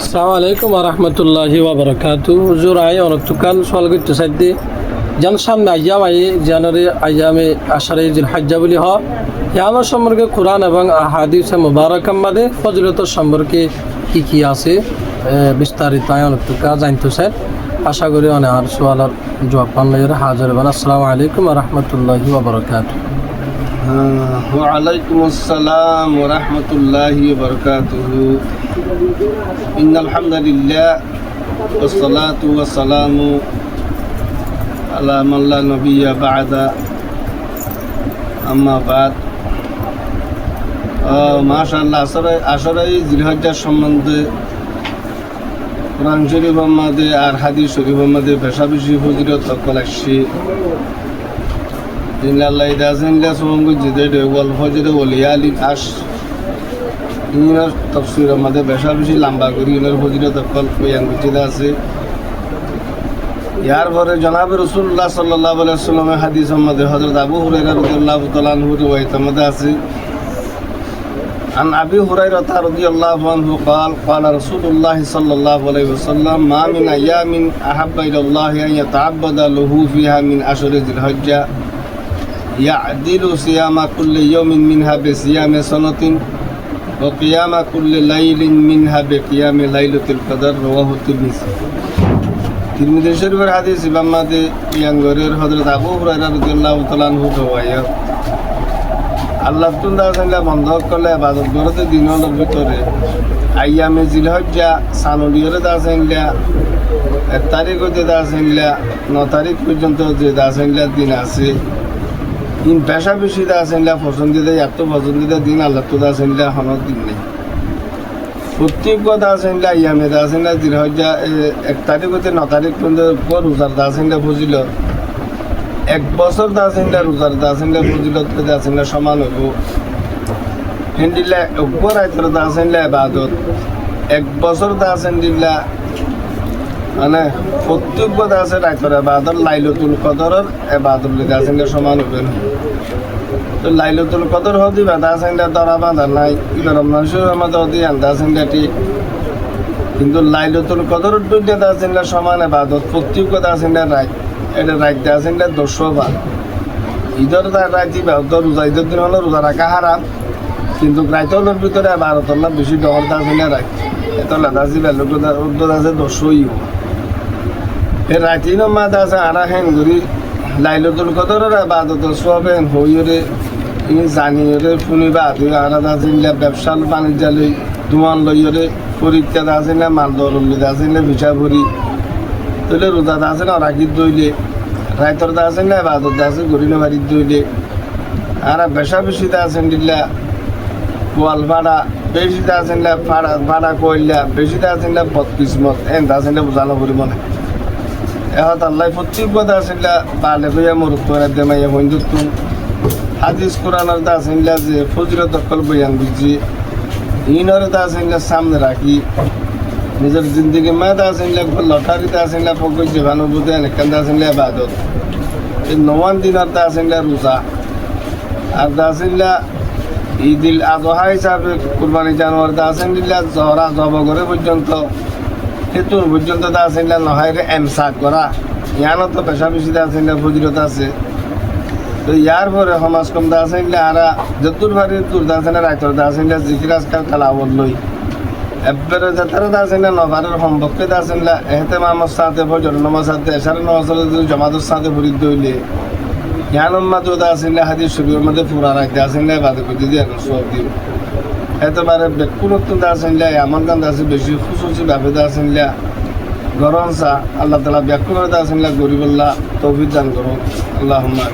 আসসালামু আলাইকুম রহমতুল্লাহি ওয়াবারাকাতু হুজুর আই অনতুকাল সলগিত সাইদি জান সামনে আইয়াম আই জানুয়ারি আইয়ামে আশারে জিল হজ্জা বলি হ ইয়ামার সম্পর্কে কোরআন এবং আহাদিসে মুবারাকাম মাদে ফজিলত সম্পর্কে কি আছে বিস্তারিত আই অনতুকা জানতে চাই আশা করি অনেক আর সওয়ালের জবাব পানলে হাজির হবেন। আসসালামু আলাইকুম রহমতুল্লাহি ওয়াবারাকাতু। وعليكم السلام ورحمة الله وبركاته. إن الحمد لله والصلاة والسلام على من لا نبي بعد أما بعد. ما شاء الله আসলে জিলহজ্জার সম্বন্ধে কোরআন শরীফের মধ্যে আর হাদিস শরীফের মধ্যে বেশা বেশি ফজিলত সকল আসছে। Allah ida zinla sungu jide wal fajr wal yali ash ina tafsir amade besha beshi lamba kori ina fajr takal bayan jida ase yar pore janab rasulullah sallallahu alaihi wasallam hadith amade hazrat abu hurairah radhiyallahu ta'ala anhu riwayat amade ase an abi hurairah radhiyallahu anhu qala rasulullah sallallahu alaihi wasallam ma min ayamin ahabba ila allah an yata'abbada lahu fiha min ashhur dhil-hijjah يعدل صيام كل يوم منها بصيام سنة وقيام كل ليل منها بقيام ليلة القدر رواه الترمذي. তিরমিজি শরীফের হাদিস ইমাম মাদে ইয়াঙ্গরের হযরত আবু হুরায়রা রাদিয়াল্লাহু তাআলা আনহু রওয়ায়াত আল্লাহ তাআলা বন্ধ করলে ইবাদত করতে দিনের ভিতরে আইয়ামে জিলহজ্জা সানুলিয়রে দাসেনলা 1 তারিখ হতে দাসেনলা 9 তারিখ পর্যন্ত যে দাসেনলা দিন আছে দিন পেশা বেশি দাসেনলা পছন্দিদা এত পছন্দিদা দিন আল্লাহ তো দাসেনলা হনর দিন নেই প্রত্যেক দাসেনলা ইয়ামে দাসেনলা জিলহজ্জা 1 তারিখ হতে 9 তারিখ পর্যন্ত রোজার দাসেনলা ফজিল 1 বছর দাসেনলা রোজার দাসেনলা ফজিলত দাসেনলা সমান হইব হেন্ডিলা উপর আইতর দাসেনলা ইবাদত 1 বছর দাসেনলা মানে প্রত্যেক দাসের আইতর ইবাদত লাইলাতুল কদরের ইবাদত দাসেনলা সমান হবে তো লাইলাতুল কদর হদি দাসেনলা দরা বাঁধা নাই ইবারম নশো আমাদের হদি দাসেনলা ঠিক কিন্তু লাইলাতুল কদরের দুইটা দাসেনলা সমান ইবাদত প্রত্যেক দাসেনলা রাত এটা রাত দাসেনলা 200 বার ঈদের রাতি বা রোজা ঈদের দিন হলো রোজা রাখা হারাম কিন্তু রাইতলের ভিতরে 12 বেশি ডহর দাসেনলা রাত এতলা দাসি বেলুটা উদ্দ আছে 200ই এর রাতিন মাদ আছে আরা হেন গুরি লাইলাতুল কদরের ইবাদত সবেন হইরে ইনি জানিরে ফুনিবা দুই আরা দাসিনলা ব্যবসাল বাণিজ্য লই দুমান লইরে পরীক্ষা দাসিনলা মাল দরুল দাসিনলা ভিসা ভরি তলে রোজা দাসিনা রাখি দইলে রাইতর দাসিনলা ইবাদত দাসি গরিনে বাড়ি দইলে আরা বেশা বেশি দাসিনলা ওয়াল ভাড়া বেশি দাসিনলা ভাড়া কইলা বেশি দাসিনলা বদকিসমত এন দাসিনলা বুঝানো পড়িব না এহত আল্লাহ প্রত্যেক দাসিনলা বালে হইয়া মরুত করে দেমাইয়া বন্ধুত্ব হাদিস কোরআনের দাসিনলা যে ফজিলত দখল বয়ান বুঝি ইনর দাসিনলা সামনে রাখি নিজের জিন্দগি মা দাসিনলা লটারি দাসিনলা পকই জীবানুভূতি এনেকান দাসিনলা ইবাদত এই 9 দিনের দাসিনলা রোজা আর দাসিনলা ঈদুল আযহা হিসাবে কুরবানি জানোয়ার দাসিনলা জহরা জব করে পর্যন্ত হেতু পর্যন্ত দাসিনলা নহাইরে এমসাক করা ইয়ানো তো পেশা বেশি দাসিনলা ফজিলত আছে তো ইয়ার পরে সমাজ কম দাসিনলা আরা যতুর ভারি তুর দাসিনলা রাইতর দাসিনলা জিকির আজকাল কালাবল লই এবারে যাতারা দাসিনলা নভারের সম্পর্কে দাসিনলা এহতে মামার সাথে ফজর নামাজ সাথে এশার নামাজ জামাতের সাথে ফরিদ দইলে ইয়ানোর মাঝে দাসিনলা হাদিস শরীফের মধ্যে পুরা রাখতে দাসিনলা ইবাদত করতে দিয়ে সব দিন এতবারে ব্যক্তিগত দাসিনলা এমন গান দাসি বেশি খুশুসি ভাবে দাসিনলা গরম সা আল্লাহ তাআলা ব্যক্তিগত দাসিনলা গরিবুল্লাহ তৌফিক দান করুন আল্লাহুম্মা